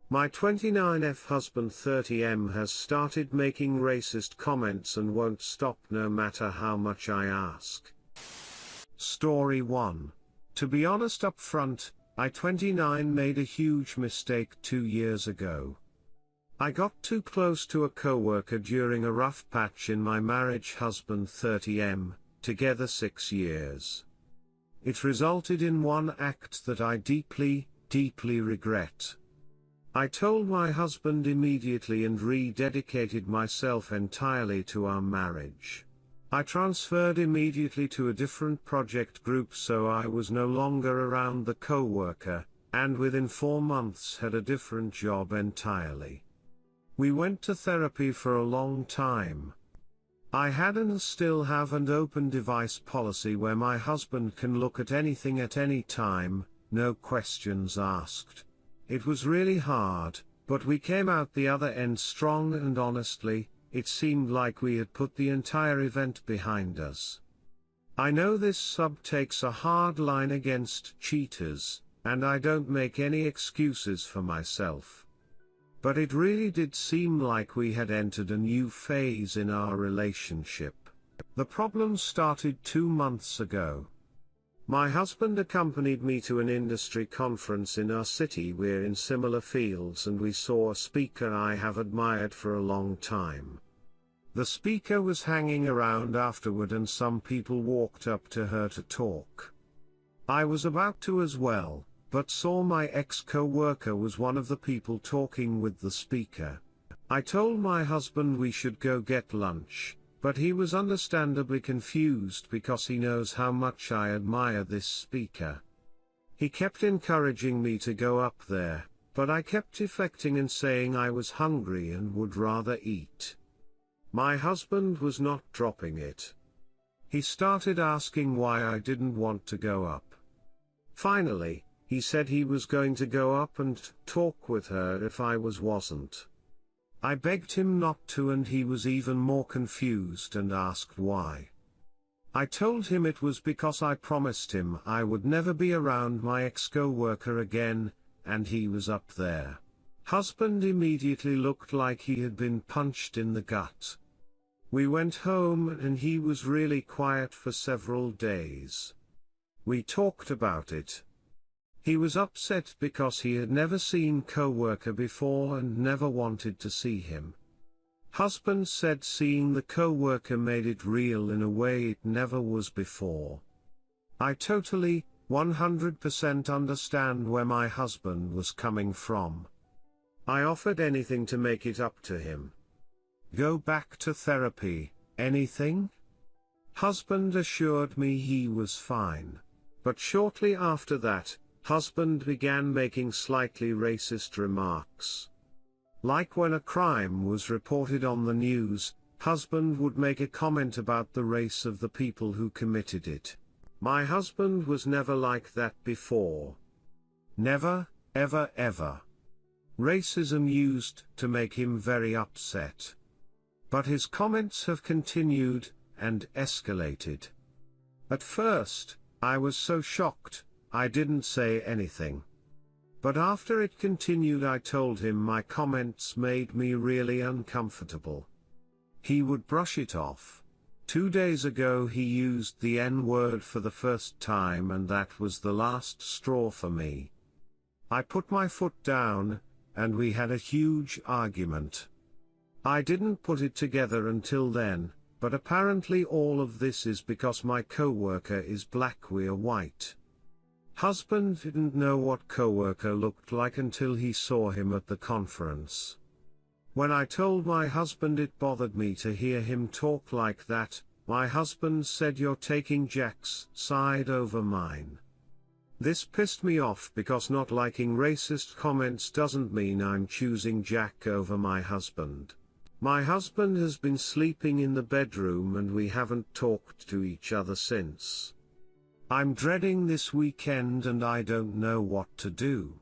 My 29F husband 30M has started making racist comments and won't stop no matter how much I ask. Story 1. To be honest up front, I 29 made a huge mistake 2 years ago. I got too close to a coworker during a rough patch in my marriage. Husband 30M, together 6 years. It resulted in one act that I deeply regret. I told my husband immediately and rededicated myself entirely to our marriage. I transferred immediately to a different project group so I was no longer around the coworker, and within 4 months had a different job entirely. We went to therapy for a long time. I had and still have an open device policy where my husband can look at anything at any time, no questions asked. It was really hard, but we came out the other end strong, and honestly, it seemed like we had put the entire event behind us. I know this sub takes a hard line against cheaters, and I don't make any excuses for myself. But it really did seem like we had entered a new phase in our relationship. The problem started 2 months ago. My husband accompanied me to an industry conference in our city. We're in similar fields and we saw a speaker I have admired for a long time. The speaker was hanging around afterward and some people walked up to her to talk. I was about to as well, but saw my ex-co-worker was one of the people talking with the speaker. I told my husband we should go get lunch, but he was understandably confused because he knows how much I admire this speaker. He kept encouraging me to go up there, but I kept deflecting and saying I was hungry and would rather eat. My husband was not dropping it. He started asking why I didn't want to go up. Finally, he said he was going to go up and talk with her if I wasn't. I begged him not to and he was even more confused and asked why. I told him it was because I promised him I would never be around my ex-co-worker again, and he was up there. Husband immediately looked like he had been punched in the gut. We went home and he was really quiet for several days. We talked about it. He was upset because he had never seen coworker before and never wanted to see him. Husband said seeing the coworker made it real in a way it never was before. I totally, 100% understand where my husband was coming from. I offered anything to make it up to him. Go back to therapy, anything? Husband assured me he was fine. But shortly after that, husband began making slightly racist remarks. Like when a crime was reported on the news, husband would make a comment about the race of the people who committed it. My husband was never like that before. Never, ever. Racism used to make him very upset. But his comments have continued, and escalated. At first, I was so shocked, I didn't say anything. But after it continued I told him my comments made me really uncomfortable. He would brush it off. 2 days ago he used the N-word for the first time and that was the last straw for me. I put my foot down, and we had a huge argument. I didn't put it together until then, but apparently all of this is because my coworker is black, we're white. Husband didn't know what coworker looked like until he saw him at the conference. When I told my husband it bothered me to hear him talk like that, my husband said you're taking Jack's side over mine. This pissed me off because not liking racist comments doesn't mean I'm choosing Jack over my husband. My husband has been sleeping in the bedroom and we haven't talked to each other since. I'm dreading this weekend and I don't know what to do.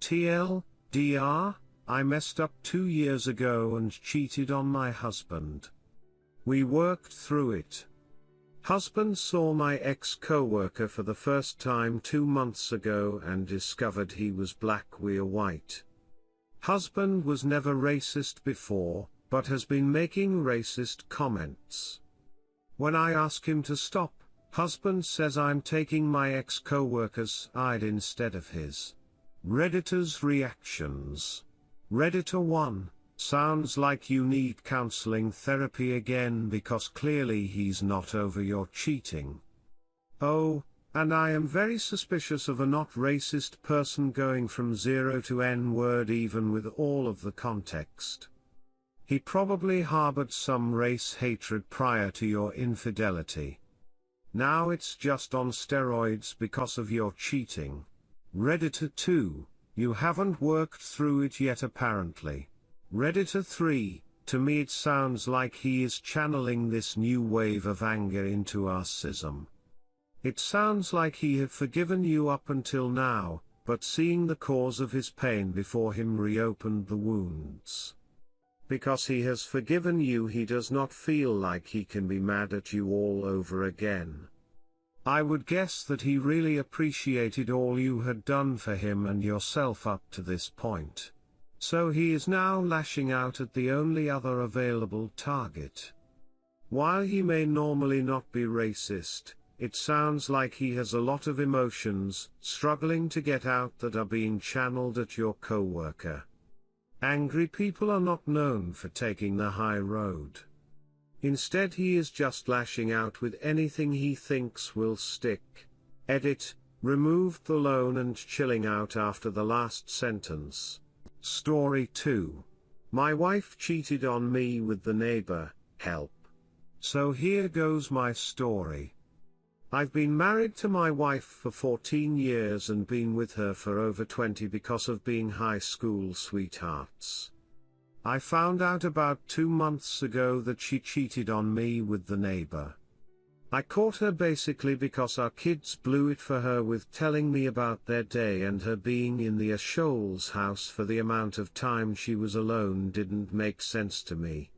TLDR, I messed up 2 years ago and cheated on my husband. We worked through it. Husband saw my ex-coworker for the first time 2 months ago and discovered he was black, we're white. Husband was never racist before, but has been making racist comments. When I ask him to stop, husband says I'm taking my ex-co-worker's side instead of his. Redditors' reactions. Redditor 1, sounds like you need counseling therapy again because clearly he's not over your cheating. Oh, and I am very suspicious of a not racist person going from 0 to N-word even with all of the context. He probably harbored some race hatred prior to your infidelity. Now it's just on steroids because of your cheating. Redditor 2, you haven't worked through it yet apparently. Redditor 3, to me it sounds like he is channeling this new wave of anger into racism. It sounds like he had forgiven you up until now, but seeing the cause of his pain before him reopened the wounds. Because he has forgiven you, he does not feel like he can be mad at you all over again. I would guess that he really appreciated all you had done for him and yourself up to this point. So he is now lashing out at the only other available target. While he may normally not be racist, it sounds like he has a lot of emotions struggling to get out that are being channeled at your co-worker. Angry people are not known for taking the high road. Instead he is just lashing out with anything he thinks will stick. Edit, removed the loan and chilling out after the last sentence. Story 2. My wife cheated on me with the neighbor, help. So here goes my story. I've been married to my wife for 14 years and been with her for over 20 because of being high school sweethearts. I found out about 2 months ago that she cheated on me with the neighbor. I caught her basically because our kids blew it for her with telling me about their day, and her being in the Asholes house for the amount of time she was alone didn't make sense to me.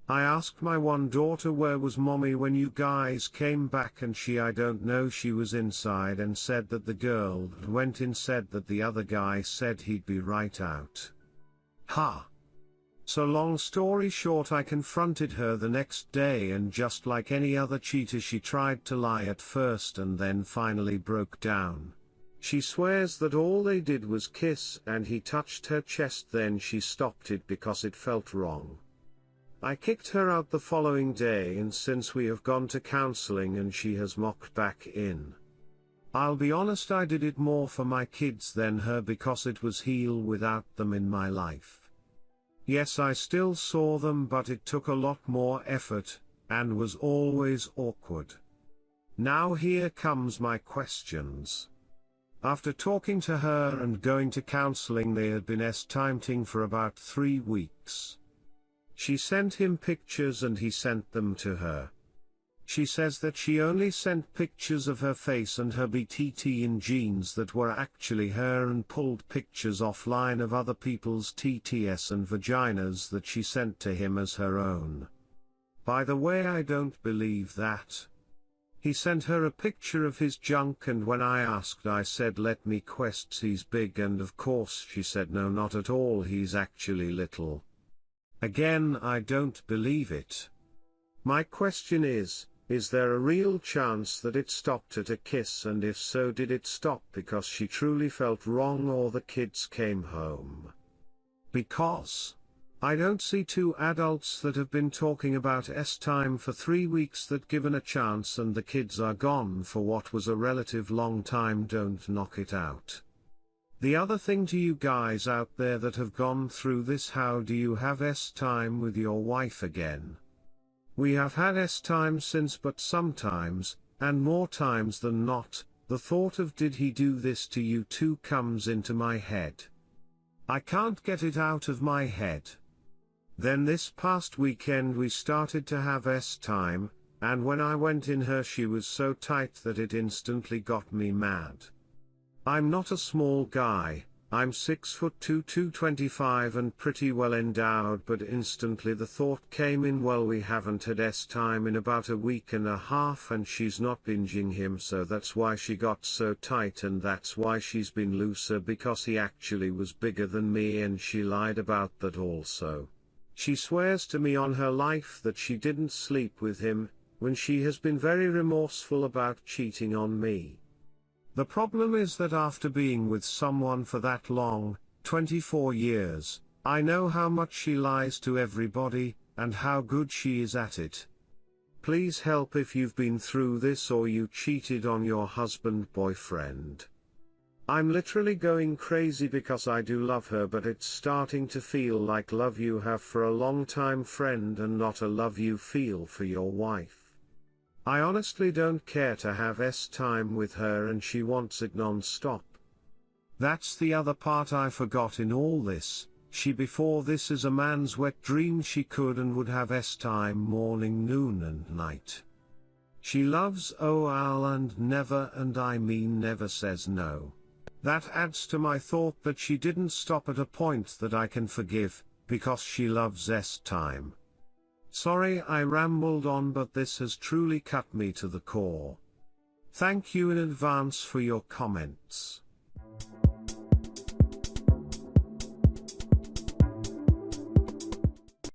I asked my one daughter, where was mommy when you guys came back, and I don't know, she was inside and said that the girl that went in said that the other guy said he'd be right out. Ha! So long story short, I confronted her the next day, and just like any other cheater she tried to lie at first and then finally broke down. She swears that all they did was kiss and he touched her chest, then she stopped it because it felt wrong. I kicked her out the following day, and since we have gone to counseling and she has mocked back in. I'll be honest, I did it more for my kids than her because it was hell without them in my life. Yes, I still saw them, but it took a lot more effort, and was always awkward. Now here comes my questions. After talking to her and going to counseling, they had been estimating for about 3 weeks. She sent him pictures and he sent them to her. She says that she only sent pictures of her face and her BTT in jeans that were actually her, and pulled pictures offline of other people's TTS and vaginas that she sent to him as her own. By the way, I don't believe that. He sent her a picture of his junk, and when I asked, I said, let me quest, he's big, and of course she said no, not at all, he's actually little. Again, I don't believe it. My question is there a real chance that it stopped at a kiss, and if so, did it stop because she truly felt wrong or the kids came home? Because I don't see 2 adults that have been talking about time for 3 weeks that, given a chance and the kids are gone for what was a relative long time, don't knock it out. The other thing to you guys out there that have gone through this, how do you have time with your wife again? We have had time since, but sometimes, and more times than not, the thought of did he do this to you too comes into my head. I can't get it out of my head. Then this past weekend we started to have time, and when I went in her, she was so tight that it instantly got me mad. I'm not a small guy, I'm 6'2", 225 and pretty well endowed, but instantly the thought came in, well, we haven't had time in about a week and a half and she's not binging him, so that's why she got so tight and that's why she's been looser, because he actually was bigger than me and she lied about that also. She swears to me on her life that she didn't sleep with him, when she has been very remorseful about cheating on me. The problem is that after being with someone for that long, 24 years, I know how much she lies to everybody, and how good she is at it. Please help if you've been through this or you cheated on your boyfriend. I'm literally going crazy because I do love her, but it's starting to feel like love you have for a long time friend and not a love you feel for your wife. I honestly don't care to have time with her and she wants it non-stop. That's the other part I forgot in all this. She before this is a man's wet dream. She could and would have time morning, noon and night. She loves OL and never, and I mean never, says no. That adds to my thought that she didn't stop at a point that I can forgive, because she loves time. Sorry I rambled on, but this has truly cut me to the core. Thank you in advance for your comments.